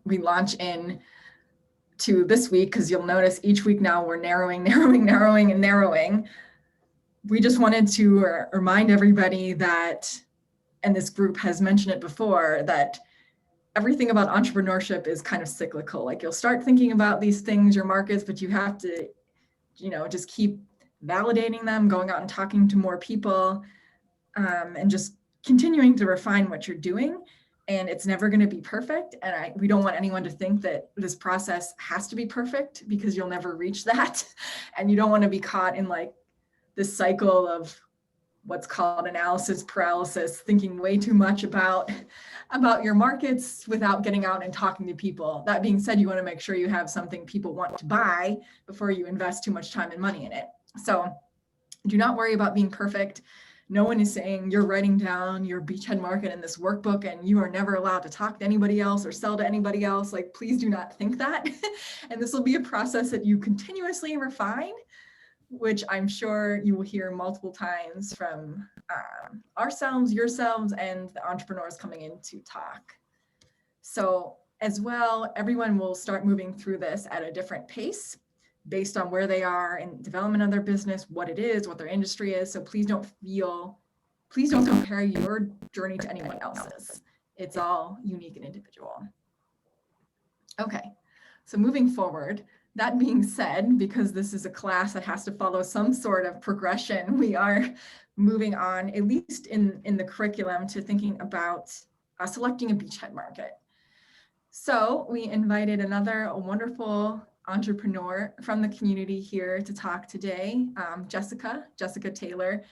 we launch in to this week, because you'll notice each week now we're narrowing. We just wanted to remind everybody that, and this group has mentioned it before, that everything about entrepreneurship is kind of cyclical. Like, you'll start thinking about these things, your markets, but you have to, just keep validating them, going out and talking to more people, and just continuing to refine what you're doing. And it's never going to be perfect. And we don't want anyone to think that this process has to be perfect, because you'll never reach that. And you don't want to be caught in like this cycle of what's called analysis paralysis, thinking way too much about your markets without getting out and talking to people. That being said, you want to make sure you have something people want to buy before you invest too much time and money in it. So do not worry about being perfect. No one is saying you're writing down your beachhead market in this workbook and you are never allowed to talk to anybody else or sell to anybody else. Like, please do not think that. And this will be a process that you continuously refine, which I'm sure you will hear multiple times from ourselves, yourselves, and the entrepreneurs coming in to talk. So as well, everyone will start moving through this at a different pace based on where they are in development of their business, what it is, what their industry is. So please don't compare your journey to anyone else's. It's all unique and individual. Okay, so moving forward, that being said, because this is a class that has to follow some sort of progression, we are moving on, at least in the curriculum, to thinking about selecting a beachhead market. So we invited another wonderful entrepreneur from the community here to talk today, Jessica Taylor.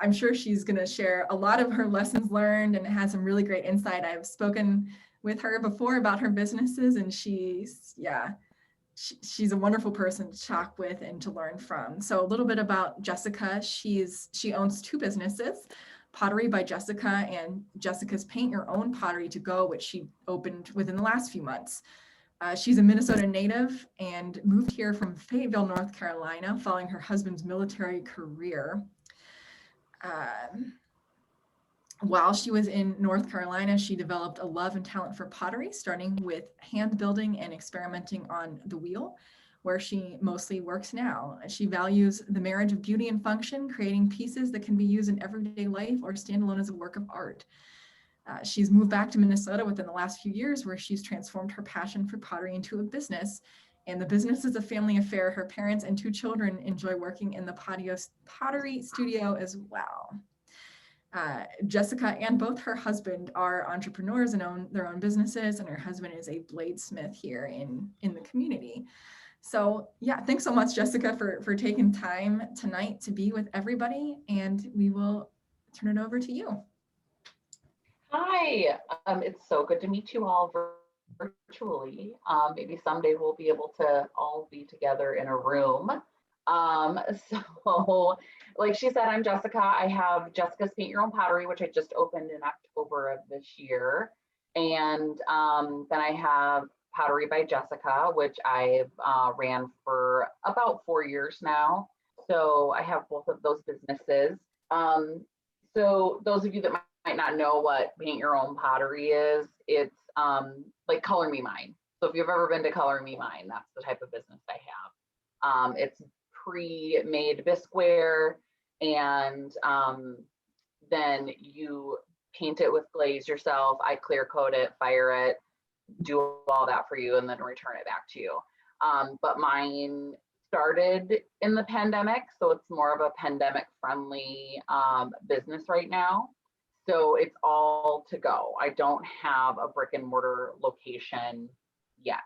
I'm sure she's going to share a lot of her lessons learned and has some really great insight. I've spoken with her before about her businesses, and she's a wonderful person to talk with and to learn from. So a little bit about Jessica. She owns two businesses, Pottery by Jessica and Jessica's Paint Your Own Pottery to Go, which she opened within the last few months. She's a Minnesota native and moved here from Fayetteville, North Carolina, following her husband's military career. While she was in North Carolina, she developed a love and talent for pottery, starting with hand building and experimenting on the wheel, where she mostly works now. She values the marriage of beauty and function, creating pieces that can be used in everyday life or stand alone as a work of art. She's moved back to Minnesota within the last few years, where she's transformed her passion for pottery into a business. And the business is a family affair. Her parents and two children enjoy working in the pottery studio as well. Jessica and both her husband are entrepreneurs and own their own businesses, and her husband is a bladesmith here in the community. So yeah, thanks so much, Jessica, for taking time tonight to be with everybody, and we will turn it over to you. Hi, it's so good to meet you all virtually. Maybe someday we'll be able to all be together in a room. So like she said, I'm Jessica. I have Jessica's Paint Your Own Pottery, which I just opened in October of this year. And then I have Pottery by Jessica, which I've ran for about 4 years now. So I have both of those businesses. So those of you that might not know what Paint Your Own Pottery is, it's like Color Me Mine. So if you've ever been to Color Me Mine, that's the type of business I have. It's pre-made bisqueware, and then you paint it with glaze yourself. I clear coat it, fire it, do all that for you, and then return it back to you. But mine started in the pandemic, so it's more of a pandemic friendly business right now. So it's all to go. I don't have a brick and mortar location yet,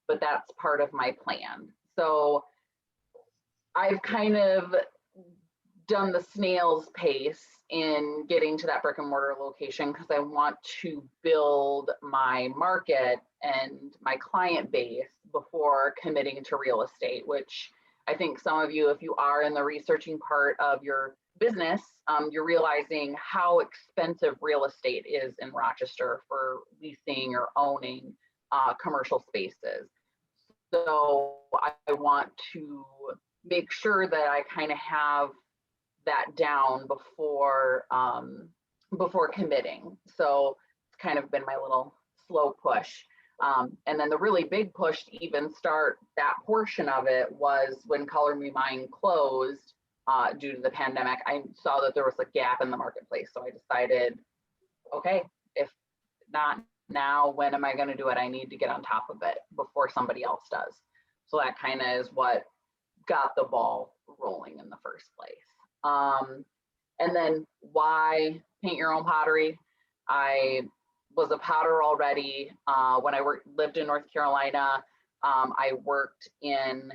but that's part of my plan. So I've kind of done the snail's pace in getting to that brick and mortar location, because I want to build my market and my client base before committing to real estate, which I think some of you, if you are in the researching part of your business, you're realizing how expensive real estate is in Rochester for leasing or owning commercial spaces. So I want to make sure that I kind of have that down before committing. So it's kind of been my little slow push. And then the really big push to even start that portion of it was when Color Me Mine closed due to the pandemic. I saw that there was a gap in the marketplace. So I decided, okay, if not now, when am I going to do it? I need to get on top of it before somebody else does. So that kind of is what got the ball rolling in the first place. And then why paint your own pottery? I was a potter already. When I lived in North Carolina, I worked in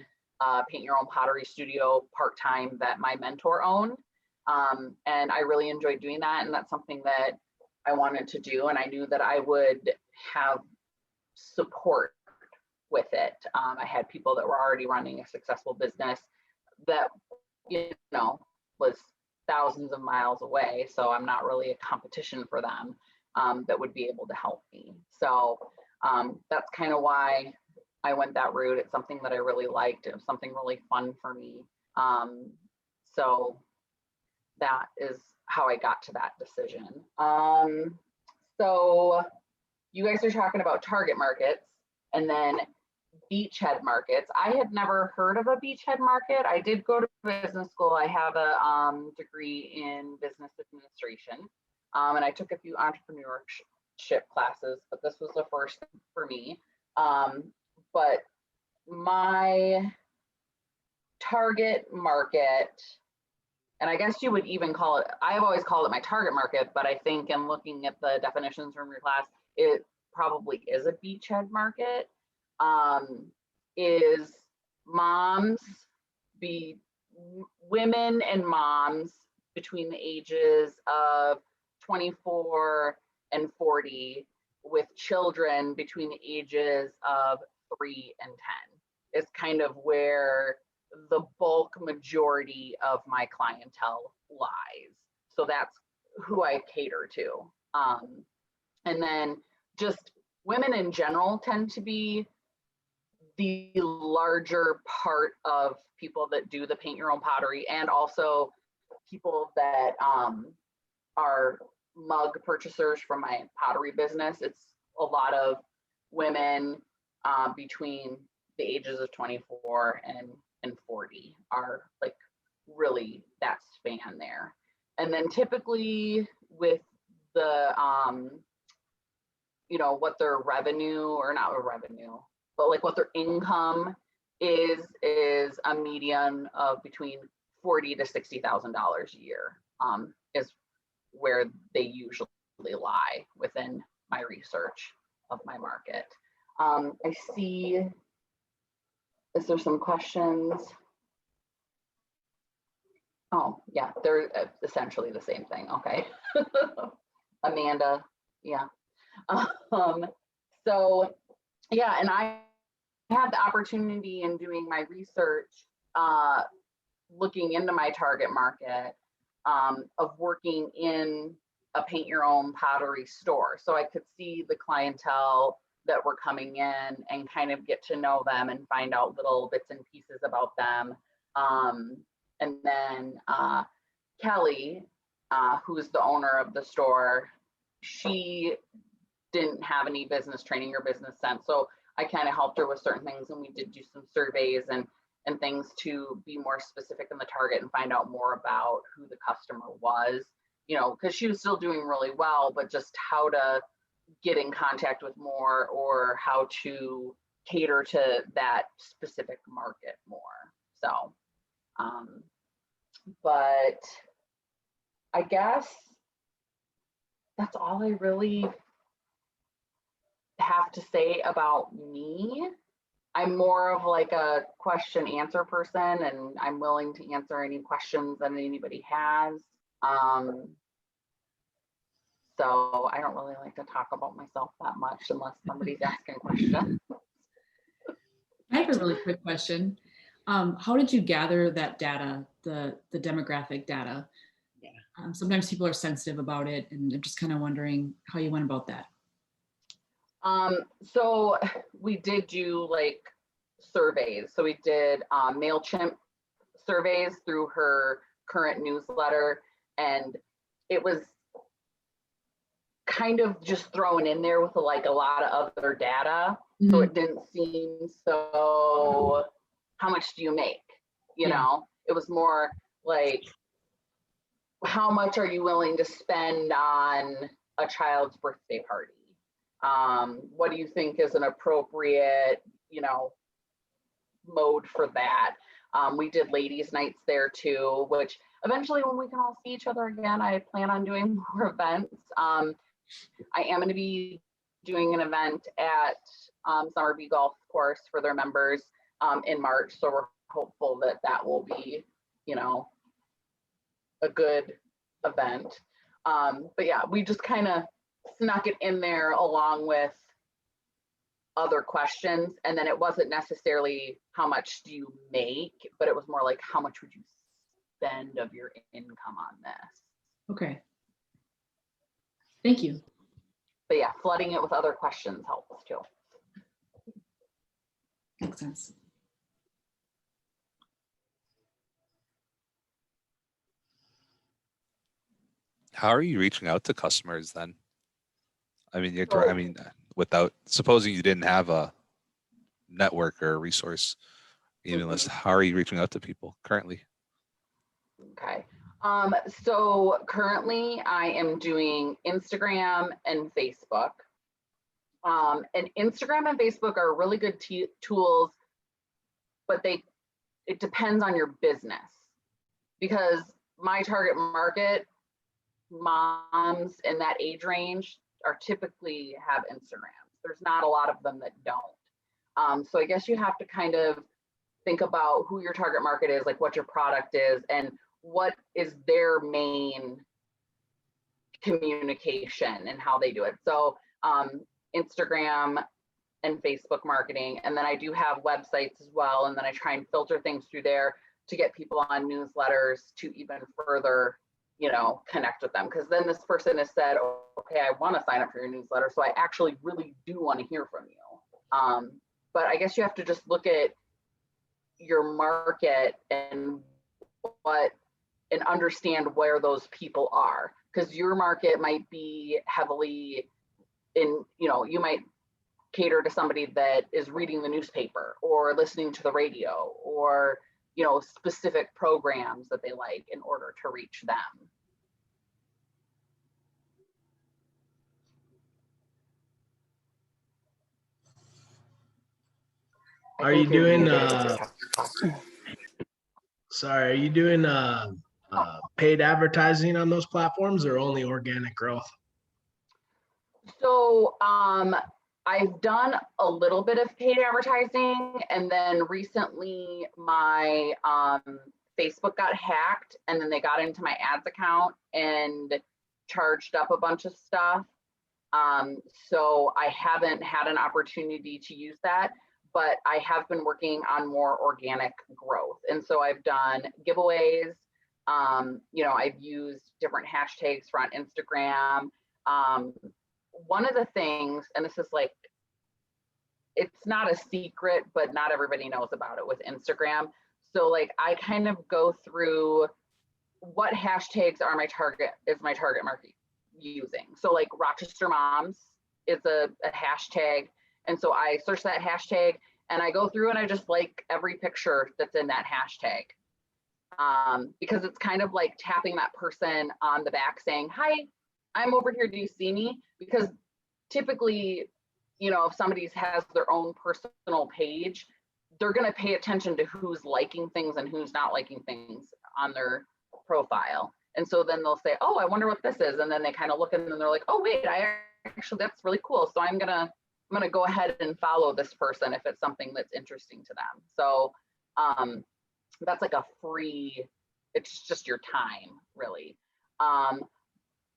paint your own pottery studio part-time that my mentor owned. And I really enjoyed doing that. And that's something that I wanted to do. And I knew that I would have support with it. I had people that were already running a successful business that, was thousands of miles away. So I'm not really a competition for them that would be able to help me. So that's kind of why I went that route. It's something that I really liked. It was something really fun for me. So that is how I got to that decision. So you guys are talking about target markets and then beachhead markets. I had never heard of a beachhead market. I did go to business school. I have a degree in business administration, and I took a few entrepreneurship classes, but this was the first for me. But my target market, and I guess you would even call it, I've always called it my target market, but I think in looking at the definitions from your class, it probably is a beachhead market. Is moms, women and moms between the ages of 24 and 40 with children between the ages of 3 and 10 is kind of where the bulk majority of my clientele lies. So that's who I cater to. And then just women in general tend to be the larger part of people that do the paint your own pottery, and also people that are mug purchasers from my pottery business. It's a lot of women between the ages of 24 and 40 are like really that span there. And then typically with the what their revenue, or not a revenue, but like what their income is a median of between $40,000 to $60,000 a year is where they usually lie within my research of my market. I see, is there some questions? Oh yeah, they're essentially the same thing. Okay. Amanda, yeah. So yeah, and I had the opportunity in doing my research, looking into my target market, of working in a paint your own pottery store. So I could see the clientele that were coming in and kind of get to know them and find out little bits and pieces about them. And then Kelly, who's the owner of the store, she didn't have any business training or business sense. So I kind of helped her with certain things, and we did do some surveys and things to be more specific in the target and find out more about who the customer was, because she was still doing really well, but just how to get in contact with more, or how to cater to that specific market more. So, but I guess that's all I really have to say about me. I'm more of like a question answer person, and I'm willing to answer any questions that anybody has. So I don't really like to talk about myself that much unless somebody's asking questions. I have a really quick question. How did you gather that data, the demographic data? Yeah. Sometimes people are sensitive about it, and I'm just kind of wondering how you went about that. So we did do like surveys. So we did MailChimp surveys through her current newsletter, and it was kind of just thrown in there with like a lot of other data. So it didn't seem so, how much do you make? You know, it was more like, how much are you willing to spend on a child's birthday party? What do you think is an appropriate, you know, mode for that? We did ladies' nights there too, which eventually when we can all see each other again, I plan on doing more events. I am going to be doing an event at Summer Bee Golf Course for their members in March. So we're hopeful that that will be, you know, a good event. But yeah, we just kind of snuck it in there along with other questions. And then it wasn't necessarily how much do you make, but it was more like how much would you spend of your income on this? Okay. Thank you. But yeah, flooding it with other questions helps too. Makes sense. How are you reaching out to customers then? I mean, without, supposing you didn't have a network or a resource email list, how are you reaching out to people currently? Okay. So currently I am doing Instagram and Facebook. And Instagram and Facebook are really good tools, but it depends on your business, because my target market, moms in that age range, are typically have Instagrams. There's not a lot of them that don't. So I guess you have to kind of think about who your target market is, like what your product is, and what is their main communication and how they do it. So Instagram and Facebook marketing. And then I do have websites as well. And then I try and filter things through there to get people on newsletters to even further, you know, connect with them. Because then this person has said, okay, I want to sign up for your newsletter. So I actually really do want to hear from you. But I guess you have to just look at your market and understand where those people are, because your market might be heavily in, you know, you might cater to somebody that is reading the newspaper or listening to the radio, or, you know, specific programs that they like in order to reach them. Are you doing paid advertising on those platforms, or only organic growth? So I've done a little bit of paid advertising, and then recently my Facebook got hacked, and then they got into my ads account and charged up a bunch of stuff. So I haven't had an opportunity to use that, but I have been working on more organic growth. And so I've done giveaways. You know, I've used different hashtags for on Instagram. One of the things, and this is like, it's not a secret, but not everybody knows about it with Instagram. So like, I kind of go through what hashtags are my target market using. So like Rochester Moms is a hashtag. And so I search that hashtag and I go through and I just like every picture that's in that hashtag. Because it's kind of like tapping that person on the back saying, hi, I'm over here, do you see me? Because typically, you know, if somebody has their own personal page, they're going to pay attention to who's liking things and who's not liking things on their profile. And so then they'll say, oh, I wonder what this is. And then they kind of look and then they're like, oh, wait, that's really cool. So I'm going to go ahead and follow this person if it's something that's interesting to them. So that's like a free, it's just your time, really.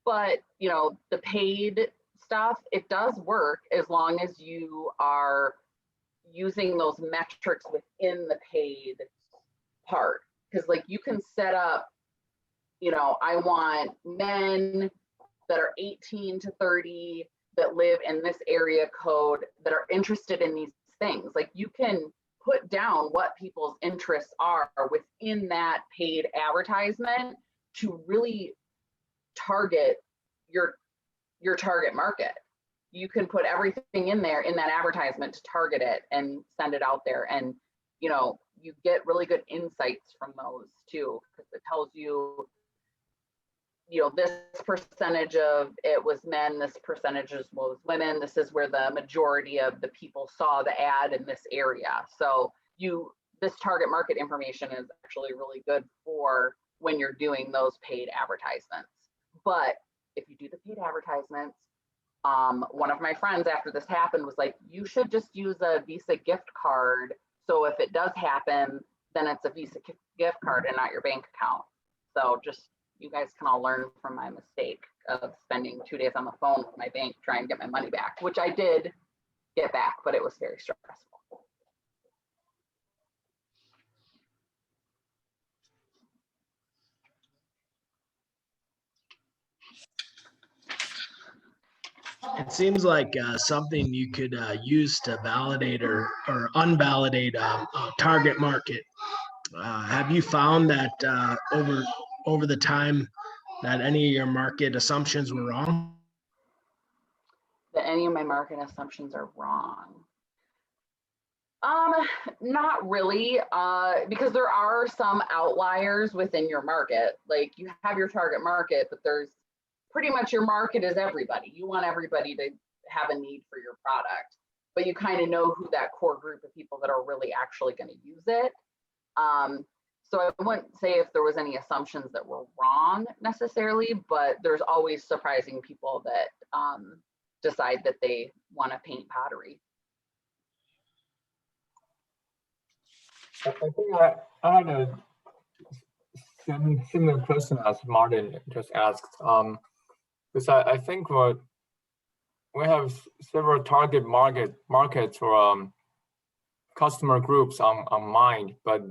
But, you know, the paid stuff, it does work as long as you are using those metrics within the paid part. Because like you can set up, you know, I want men that are 18 to 30 that live in this area code that are interested in these things. Like you can put down what people's interests are within that paid advertisement to really target your target market. You can put everything in there in that advertisement to target it and send it out there. And, you know, you get really good insights from those too, because it tells you, you know, this percentage of it was men, this percentage was women. This is where the majority of the people saw the ad in this area. So this target market information is actually really good for when you're doing those paid advertisements. But if you do the paid advertisements, one of my friends after this happened was like, you should just use a Visa gift card. So if it does happen, then it's a Visa gift card and not your bank account. So just, you guys can all learn from my mistake of spending 2 days on the phone with my bank trying to get my money back, which I did get back, but it was very stressful. It seems like something you could use to validate or unvalidate target market. Have you found that over the time that any of your market assumptions were wrong? That any of my market assumptions are wrong? Not really, because there are some outliers within your market. Like you have your target market, but there's pretty much your market is everybody. You want everybody to have a need for your product, but you kind of know who that core group of people that are really actually going to use it. So I wouldn't say if there was any assumptions that were wrong necessarily, but there's always surprising people that decide that they want to paint pottery. I think I had a similar question as Martin just asked. Because I think we have several target markets or customer groups on mind, but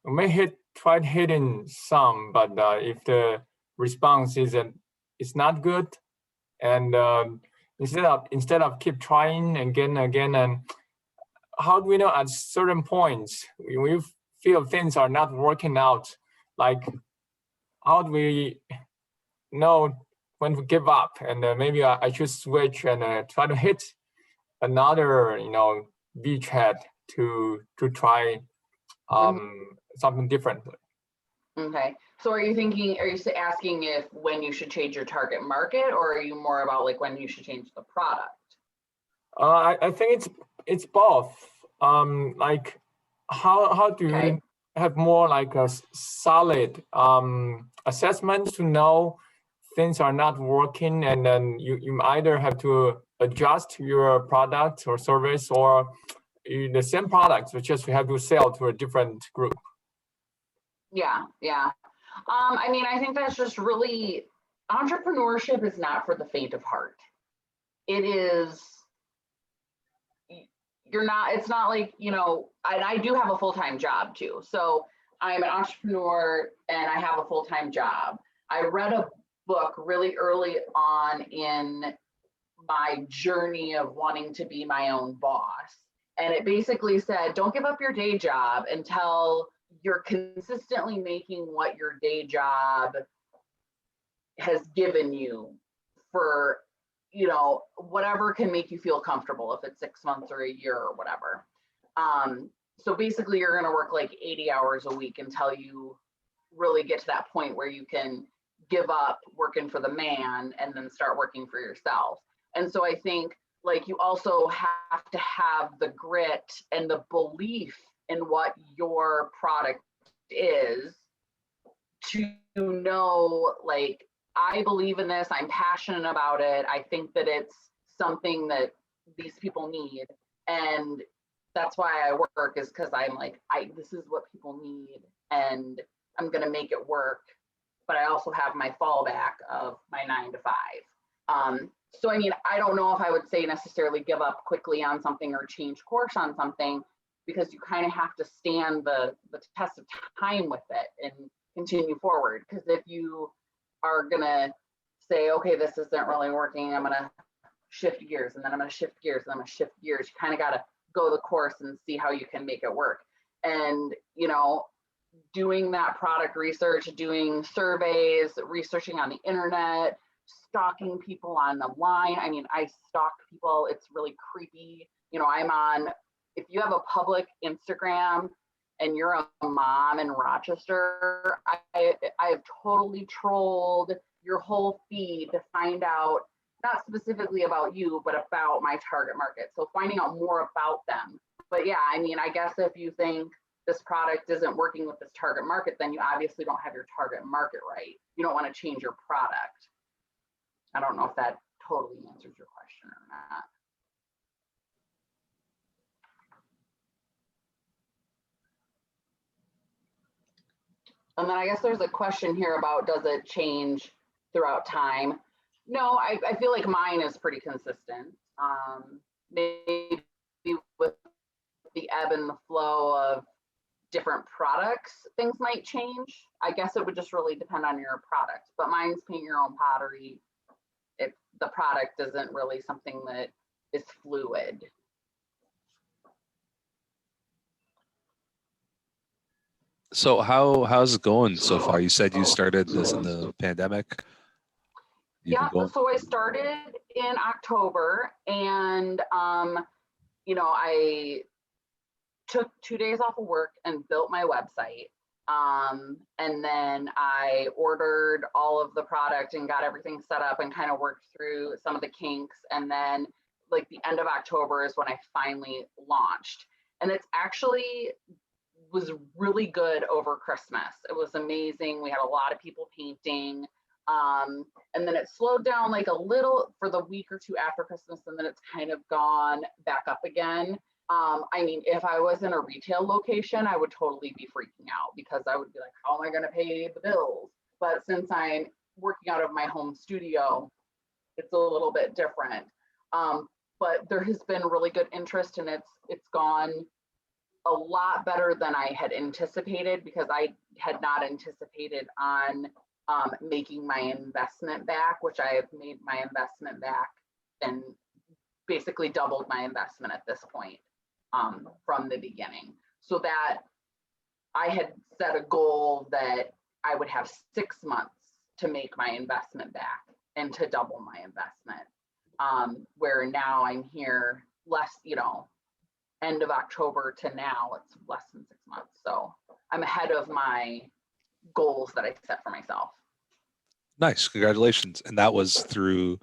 we may try hitting some, but if the response is not good, and instead of keep trying again and again, and how do we know at certain points we feel things are not working out? Like, how do we know when to give up? And maybe I should switch and try to hit another, beachhead to try something different. Okay. So are you asking if when you should change your target market, or are you more about like when you should change the product? I think it's both. Like how do Okay. you have more like a solid assessment to know things are not working, and then you either have to adjust your product or service, or the same products, but just you have to sell to a different group. Yeah. I mean, I think that's just really, entrepreneurship is not for the faint of heart. It is, it's not like, I do have a full-time job too. So I'm an entrepreneur and I have a full-time job. I read a book really early on in my journey of wanting to be my own boss. And it basically said, don't give up your day job until you're consistently making what your day job has given you for, whatever can make you feel comfortable, if it's 6 months or a year or whatever. So basically you're going to work like 80 hours a week until you really get to that point where you can give up working for the man and then start working for yourself. And so I think like you also have to have the grit and the belief in what your product is to know, like, I believe in this, I'm passionate about it, I think that it's something that these people need. And that's why I work, is because I'm like, this is what people need and I'm gonna make it work. But I also have my fallback of my 9 to 5. So I mean, I don't know if I would say necessarily give up quickly on something or change course on something, because you kind of have to stand the test of time with it and continue forward. Because if you are gonna say, okay, this isn't really working, I'm gonna shift gears, and then I'm gonna shift gears, and I'm gonna shift gears, you kind of gotta go the course and see how you can make it work. And doing that product research, doing surveys, researching on the internet, stalking people on the line. I mean, I stalk people. It's really creepy. You know, if you have a public Instagram and you're a mom in Rochester, I have totally trolled your whole feed to find out, not specifically about you, but about my target market. So finding out more about them. But yeah, I mean, I guess if you think this product isn't working with this target market, then you obviously don't have your target market right. You don't want to change your product. I don't know if that totally answers your question or not. And then I guess there's a question here about, does it change throughout time? No, I feel like mine is pretty consistent. Maybe with the ebb and the flow of different products, things might change. I guess it would just really depend on your product, but mine's paint your own pottery. The product isn't really something that is fluid. So how's it going so far? You said you started this in the pandemic. Yeah, so I started in October, and you know, I took 2 days off of work and built my website. And then I ordered all of the product and got everything set up and kind of worked through some of the kinks. And then like the end of October is when I finally launched. And it's actually was really good over Christmas. It was amazing. We had a lot of people painting. And then it slowed down like a little for the week or two after Christmas, and then it's kind of gone back up again. I mean, if I was in a retail location, I would totally be freaking out because I would be like, how am I going to pay the bills? But since I'm working out of my home studio, it's a little bit different. But there has been really good interest, and it's gone a lot better than I had anticipated, because I had not anticipated on making my investment back, which I have made my investment back and basically doubled my investment at this point. From the beginning, so that I had set a goal that I would have 6 months to make my investment back and to double my investment. Where now I'm here less, you know, end of October to now, it's less than 6 months. So I'm ahead of my goals that I set for myself. Nice, congratulations. And that was through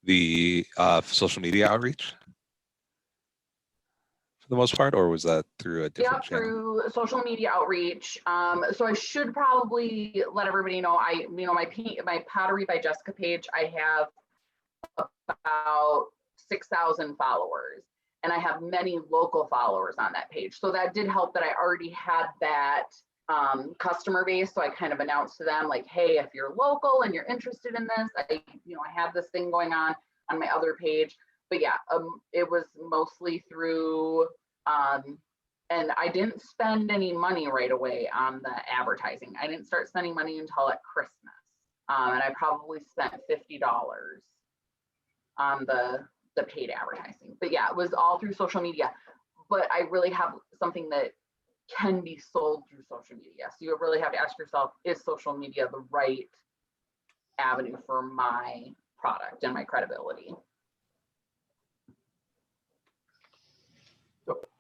the social media outreach? The most part, or was that through a different channel? Through social media outreach. So I should probably let everybody know, my Pottery by Jessica page, I have about 6,000 followers, and I have many local followers on that page. So that did help that I already had that customer base. So I kind of announced to them like, hey, if you're local and you're interested in this, I have this thing going on my other page. But yeah, it was mostly through, and I didn't spend any money right away on the advertising. I didn't start spending money until at Christmas. And I probably spent $50 on the paid advertising. But yeah, it was all through social media. But I really have something that can be sold through social media. So you really have to ask yourself, is social media the right avenue for my product and my credibility?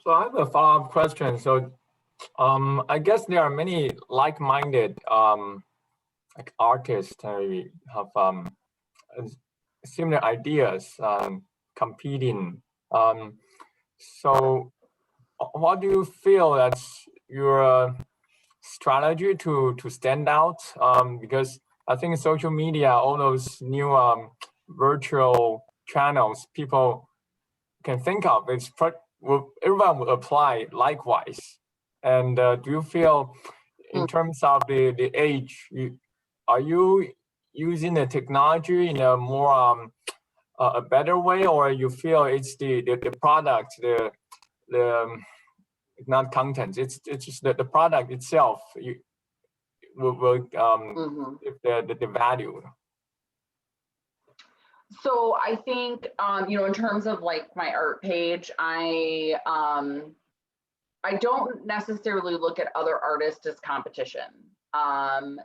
So I have a follow-up question. So I guess there are many like-minded like artists who have similar ideas competing. So what do you feel that's your strategy to stand out? Because I think social media, all those new virtual channels people can think of, everyone will apply likewise. And do you feel, in terms of the age, are you using the technology in a more a better way, or you feel it's the product, the not content, it's just the product itself will give the value? So I think, in terms of like my art page, I don't necessarily look at other artists as competition. And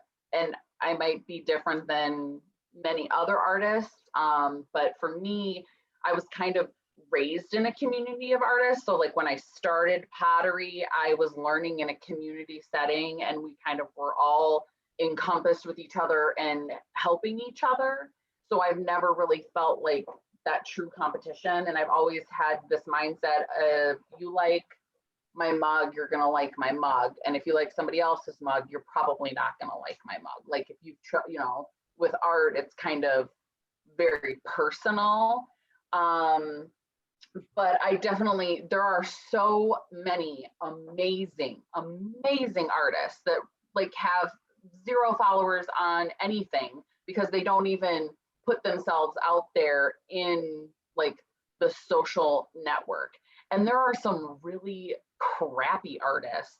I might be different than many other artists. But for me, I was kind of raised in a community of artists. So like when I started pottery, I was learning in a community setting, and we kind of were all encompassed with each other and helping each other. So I've never really felt like that true competition. And I've always had this mindset of, you like my mug, you're gonna like my mug. And if you like somebody else's mug, you're probably not gonna like my mug. Like if you with art, it's kind of very personal. But I definitely, there are so many amazing artists that like have 0 followers on anything because they don't even put themselves out there in like the social network. And there are some really crappy artists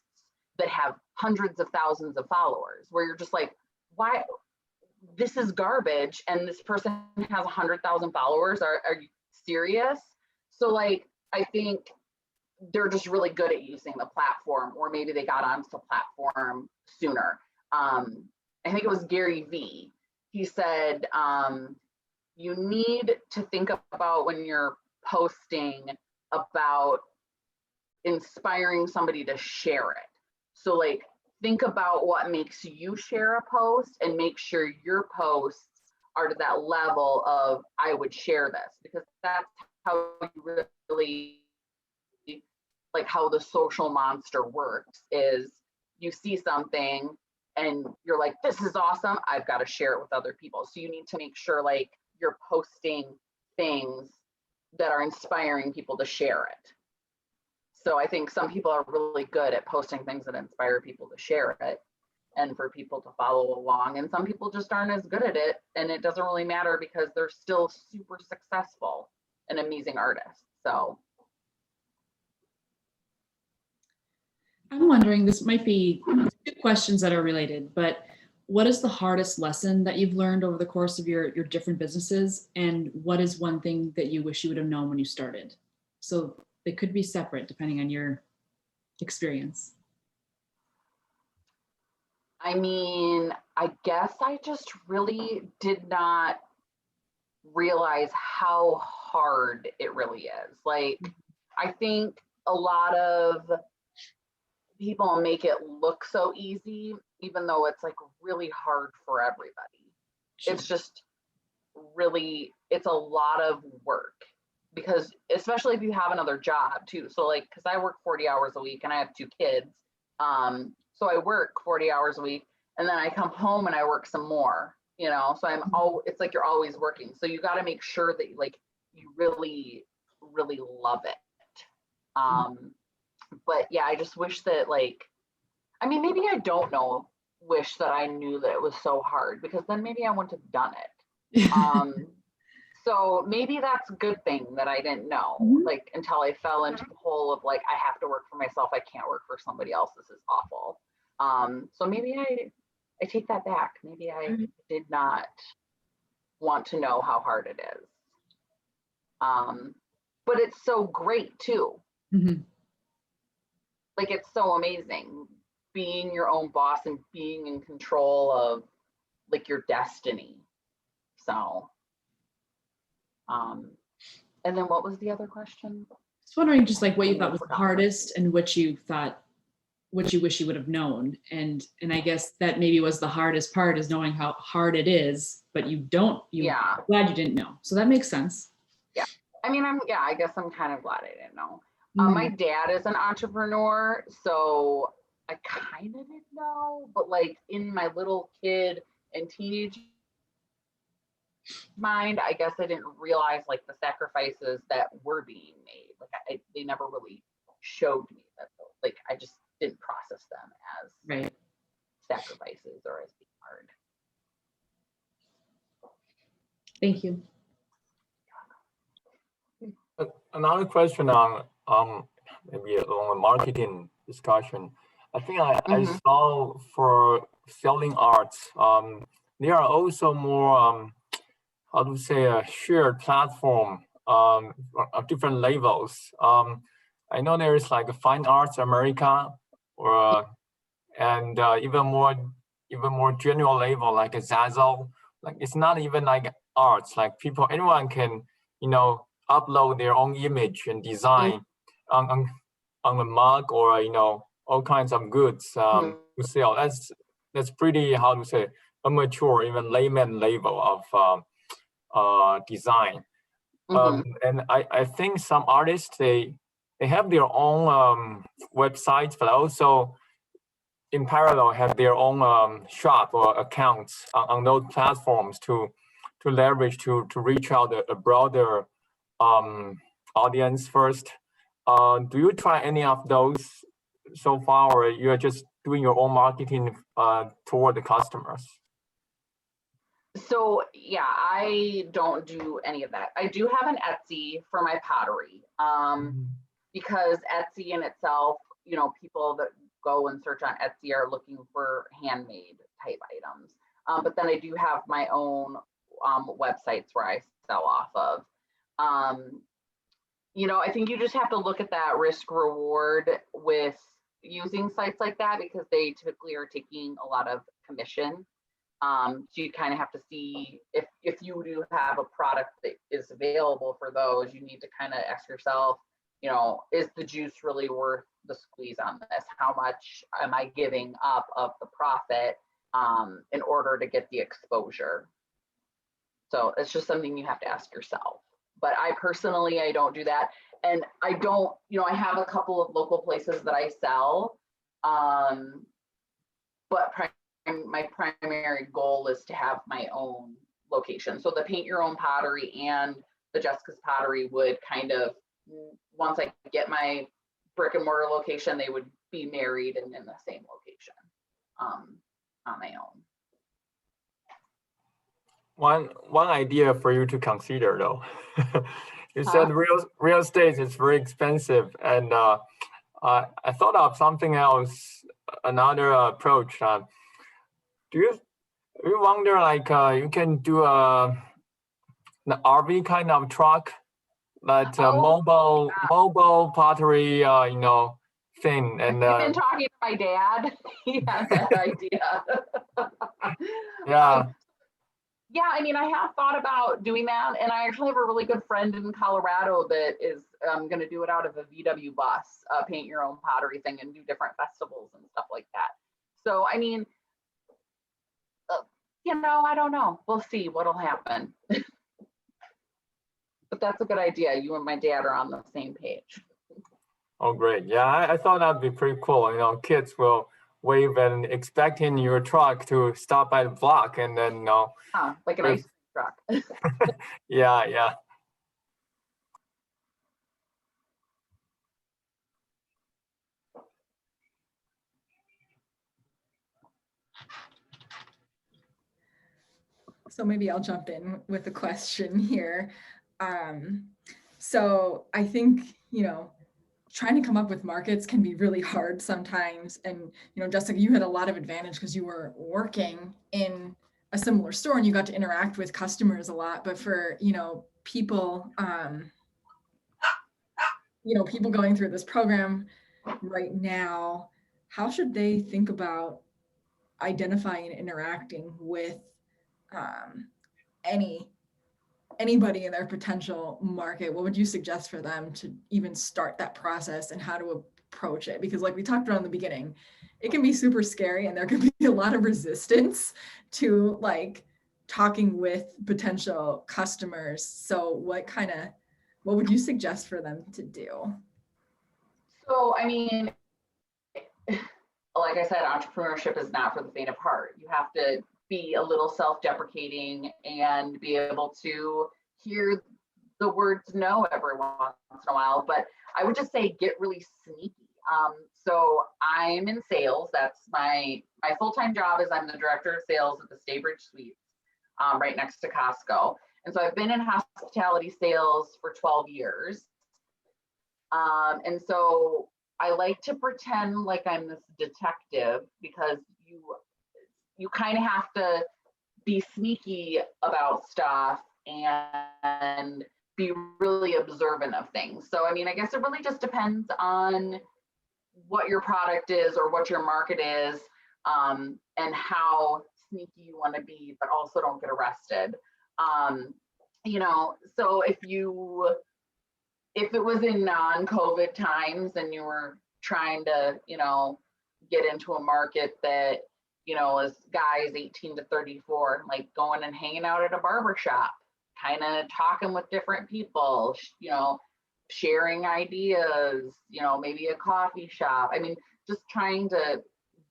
that have hundreds of thousands of followers where you're just like, why? This is garbage. And this person has 100,000 followers. Are you serious? So like, I think they're just really good at using the platform, or maybe they got onto the platform sooner. I think it was Gary Vee. He said, you need to think about when you're posting about inspiring somebody to share it. So like, think about what makes you share a post and make sure your posts are to that level of, I would share this, because that's how you really, like how the social monster works is you see something and you're like, this is awesome, I've got to share it with other people. So you need to make sure like you're posting things that are inspiring people to share it. So I think some people are really good at posting things that inspire people to share it and for people to follow along. And some people just aren't as good at it, and it doesn't really matter because they're still super successful and amazing artists. So I'm wondering, this might be 2 questions that are related, but what is the hardest lesson that you've learned over the course of your different businesses? And what is one thing that you wish you would have known when you started? So they could be separate depending on your experience. I mean, I guess I just really did not realize how hard it really is. Like, I think a lot of people make it look so easy, even though it's like really hard for everybody. Sure. It's just really, it's a lot of work, because especially if you have another job too. So like, because I work 40 hours a week and I have 2 kids. So I work 40 hours a week and then I come home and I work some more, you know, so it's like you're always working. So you got to make sure that like you really, really love it. But yeah, I just wish that like, I mean, maybe I don't know, wish that I knew that it was so hard, because then maybe I wouldn't have done it. So maybe that's a good thing that I didn't know, like until I fell into the hole of like, I have to work for myself. I can't work for somebody else. This is awful. So maybe I take that back. Maybe I did not want to know how hard it is. But it's so great too. Mm-hmm. Like, it's so amazing being your own boss and being in control of like your destiny. So, and then what was the other question? Just wondering, just like what you thought was the hardest and what you wish you would have known. And I guess that maybe was the hardest part, is knowing how hard it is, but glad you didn't know. So that makes sense. Yeah. I mean, I guess I'm kind of glad I didn't know. My dad is an entrepreneur, so I kind of didn't know, but like in my little kid and teenage mind, I guess I didn't realize like the sacrifices that were being made. Like they never really showed me that, like I just didn't process them as sacrifices or as being hard. Thank you. Another question on maybe along the marketing discussion. I think I saw for selling arts, there are also more how to say a shared platform of different levels. I know there is like a Fine Arts America, or and even more general level like a Zazzle, like it's not even like arts. Like anyone can, upload their own image and design on a mug or all kinds of goods to sell. That's pretty, how to say, amateur, even layman level of design. And I think some artists they have their own websites, but also in parallel have their own shop or accounts on those platforms to leverage to reach out a broader audience first. Do you try any of those so far, or you're just doing your own marketing toward the customers? So yeah, I don't do any of that. I do have an Etsy for my pottery, because Etsy in itself, people that go and search on Etsy are looking for handmade type items. But then I do have my own websites where I sell off of. I think you just have to look at that risk reward with using sites like that, because they typically are taking a lot of commission. So you kind of have to see if you do have a product that is available for those, you need to kind of ask yourself, is the juice really worth the squeeze on this? How much am I giving up of the profit in order to get the exposure? So it's just something you have to ask yourself. But I personally don't do that. And I don't, I have a couple of local places that I sell, but my primary goal is to have my own location. So the Paint Your Own Pottery and the Jessica's Pottery would kind of, once I get my brick and mortar location, they would be married and in the same location on my own. One idea for you to consider, though, you said real estate is very expensive, and I thought of something else, another approach. Do you wonder, like, you can do an RV kind of truck, that mobile pottery, thing? And I've been talking to my dad. He has that idea. Yeah. Yeah, I mean, I have thought about doing that, and I actually have a really good friend in Colorado that is going to do it out of a VW bus, Paint Your Own Pottery thing, and do different festivals and stuff like that. So, I mean, I don't know. We'll see what'll happen. But that's a good idea. You and my dad are on the same page. Oh, great. Yeah, I thought that'd be pretty cool. Kids will wave and expecting your truck to stop by the block, and then like an ice truck. Yeah. So maybe I'll jump in with a question here. So I think, trying to come up with markets can be really hard sometimes. And, Jessica, you had a lot of advantage because you were working in a similar store and you got to interact with customers a lot. But for, people, people going through this program right now, how should they think about identifying and interacting with anybody in their potential market? What would you suggest for them to even start that process and how to approach it? Because like we talked about in the beginning, it can be super scary and there can be a lot of resistance to like talking with potential customers. So what would you suggest for them to do? So, I mean, like I said, entrepreneurship is not for the faint of heart. You have to be a little self-deprecating and be able to hear the words no every once in a while. But I would just say get really sneaky. So I'm in sales. That's my full-time job is I'm the director of sales at the Staybridge Suites, right next to Costco. And so I've been in hospitality sales for 12 years. And so I like to pretend like I'm this detective, because you kind of have to be sneaky about stuff and be really observant of things. So, I mean, I guess it really just depends on what your product is or what your market is, and how sneaky you want to be, but also don't get arrested. So if it was in non-COVID times and you were trying to, get into a market that, is guys 18 to 34, like going and hanging out at a barber shop, kind of talking with different people, sharing ideas, maybe a coffee shop. I mean, just trying to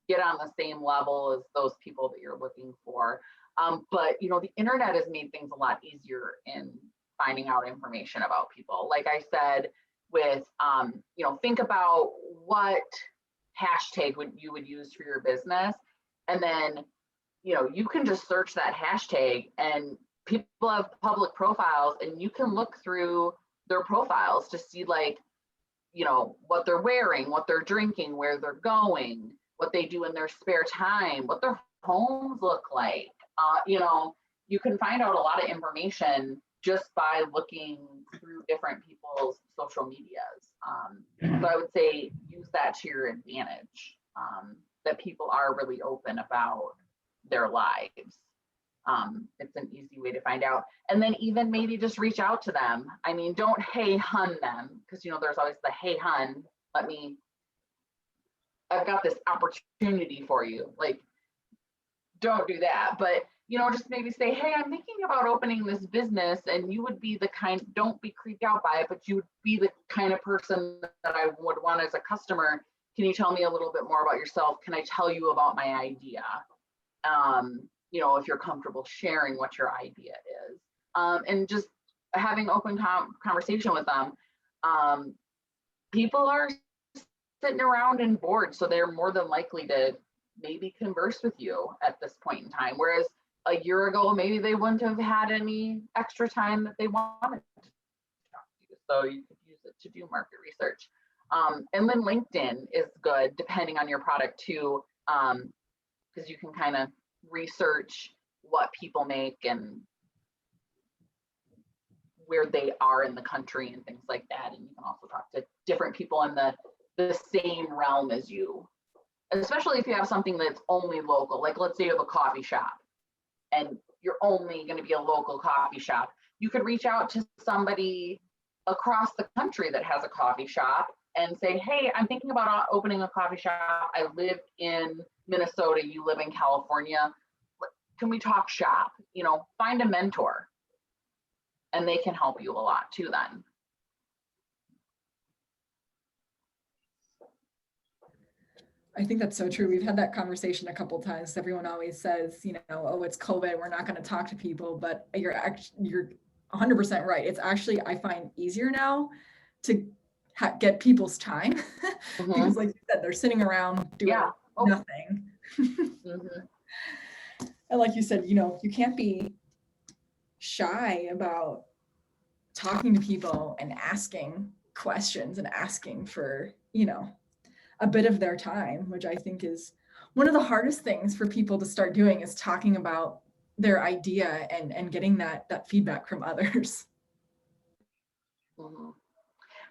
get on the same level as those people that you're looking for. But, the internet has made things a lot easier in finding out information about people. Like I said, with, think about what hashtag you would use for your business. And then, you can just search that hashtag, and people have public profiles, and you can look through their profiles to see, like, what they're wearing, what they're drinking, where they're going, what they do in their spare time, what their homes look like. You can find out a lot of information just by looking through different people's social medias. So I would say use that to your advantage, that people are really open about their lives. It's an easy way to find out. And then even maybe just reach out to them. I mean, don't hey hun them, because there's always the hey hun, I've got this opportunity for you. Like, don't do that. But just maybe say, hey, I'm thinking about opening this business, and you would be don't be creeped out by it, but you would be the kind of person that I would want as a customer. Can you tell me a little bit more about yourself? Can I tell you about my idea? If you're comfortable sharing what your idea is, and just having open conversation with them. People are sitting around and bored, so they're more than likely to maybe converse with you at this point in time. Whereas a year ago, maybe they wouldn't have had any extra time that they wanted to talk to you. So you could use it to do market research. And then LinkedIn is good depending on your product too, because you can kind of research what people make and where they are in the country and things like that. And you can also talk to different people in the same realm as you, especially if you have something that's only local. Like, let's say you have a coffee shop and you're only going to be a local coffee shop. You could reach out to somebody across the country that has a coffee shop and say, hey, I'm thinking about opening a coffee shop. I live in Minnesota, you live in California. Can we talk shop? Find a mentor, and they can help you a lot too then. I think that's so true. We've had that conversation a couple of times. Everyone always says, oh, it's COVID, we're not going to talk to people, but you're 100% right. It's actually, I find, easier now to get people's time because, like you said, they're sitting around doing nothing. And like you said, you can't be shy about talking to people and asking questions and asking for, a bit of their time, which I think is one of the hardest things for people to start doing, is talking about their idea and getting that feedback from others. And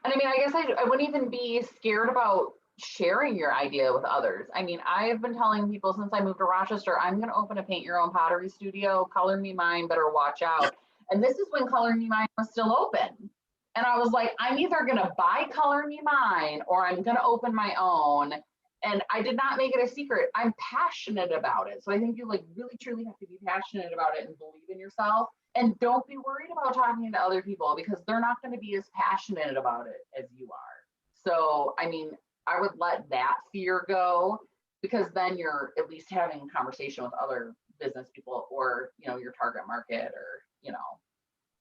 I mean, I guess I wouldn't even be scared about sharing your idea with others. I mean, I have been telling people since I moved to Rochester, I'm going to open a paint your own pottery studio. Color Me Mine, better watch out. And this is when Color Me Mine was still open. And I was like, I'm either going to buy Color Me Mine or I'm going to open my own. And I did not make it a secret. I'm passionate about it. So I think you really truly have to be passionate about it and believe in yourself. And don't be worried about talking to other people, because they're not going to be as passionate about it as you are. So, I mean, I would let that fear go, because then you're at least having a conversation with other business people, or, your target market, or,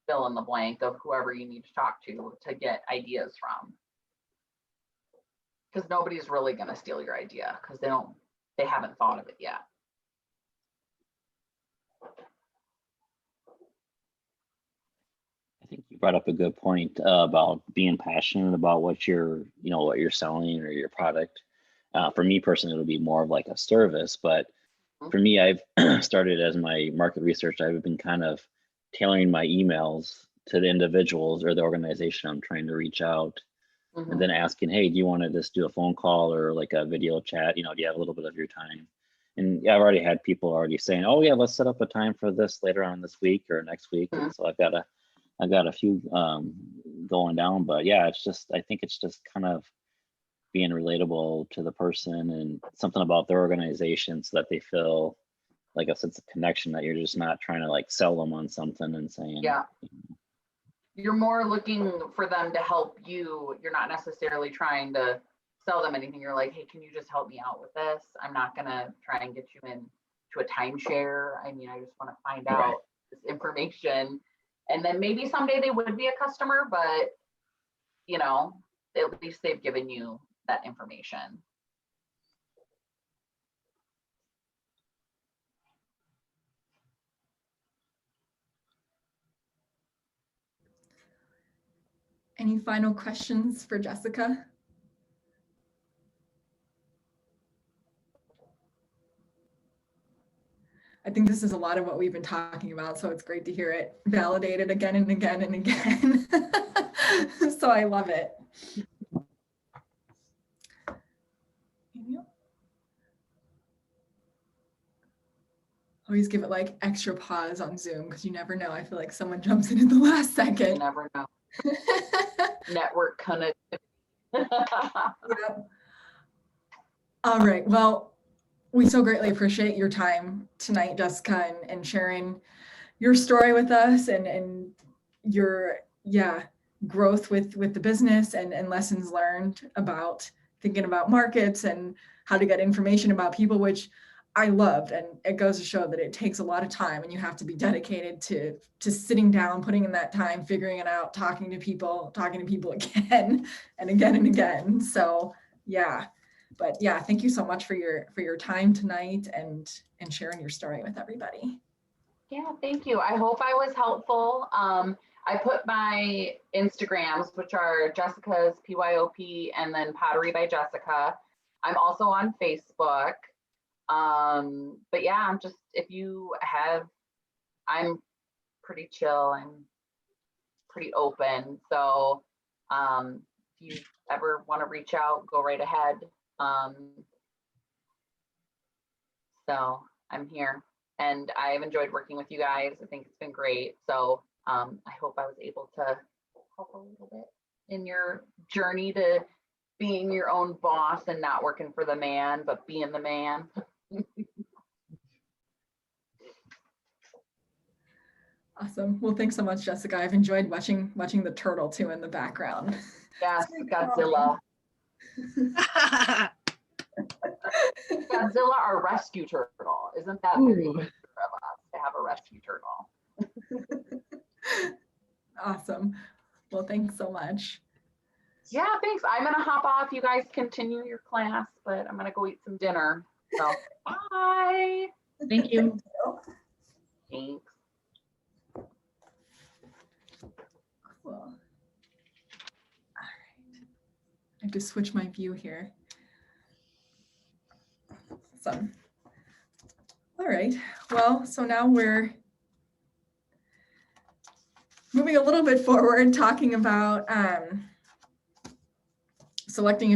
fill in the blank of whoever you need to talk to get ideas from. Because nobody's really going to steal your idea, because they haven't thought of it yet. I think you brought up a good point about being passionate about what you're selling or your product. For me personally, it'll be more of like a service, but for me, I've started as my market research. I've been kind of tailoring my emails to the individuals or the organization I'm trying to reach out, and then asking, hey, do you want to just do a phone call or like a video chat? Do you have a little bit of your time? And yeah, I've already had people already saying, oh yeah, let's set up a time for this later on this week or next week. And so I've got a few going down, but yeah, I think it's just kind of being relatable to the person and something about their organization so that they feel like a sense of connection, that you're just not trying to like sell them on something and saying, Yeah. You're more looking for them to help you. You're not necessarily trying to sell them anything. You're like, hey, can you just help me out with this? I'm not gonna try and get you in to a timeshare. I mean, I just want to find out this information. And then maybe someday they would be a customer, but you know, at least they've given you that information. Any final questions for Jessica? I think this is a lot of what we've been talking about, so it's great to hear it validated again and again and again. So I love it. Always give it like extra pause on Zoom because you never know. I feel like someone jumps in at the last You second. never know. Network connectivity. Yep. All right. Well, we so greatly appreciate your time tonight, Jessica, and sharing your story with us and your growth with the business and lessons learned about thinking about markets and how to get information about people, which I loved. And it goes to show that it takes a lot of time and you have to be dedicated to sitting down, putting in that time, figuring it out, talking to people again and again and again. So yeah. But yeah, thank you so much for your time tonight and sharing your story with everybody. Yeah, thank you. I hope I was helpful. I put my Instagrams, which are Jessica's PYOP and then Pottery by Jessica. I'm also on Facebook. But yeah, I'm pretty chill. I'm pretty open. So if you ever want to reach out, go right ahead. So I'm here and I've enjoyed working with you guys. I think it's been great. So I hope I was able to help a little bit in your journey to being your own boss and not working for the man, but being the man. Awesome. Well, thanks so much, Jessica. I've enjoyed watching the turtle too in the background. Yes, Godzilla. Godzilla, our rescue turtle. Isn't that very good of us to have a rescue turtle? Awesome. Well, thanks so much. Yeah, thanks. I'm gonna hop off. You guys continue your class, but I'm gonna go eat some dinner. So bye. Thank you. Thanks. Cool. All right. I have to switch my view here. Awesome. All right. Well, so now we're moving a little bit forward, talking about selecting a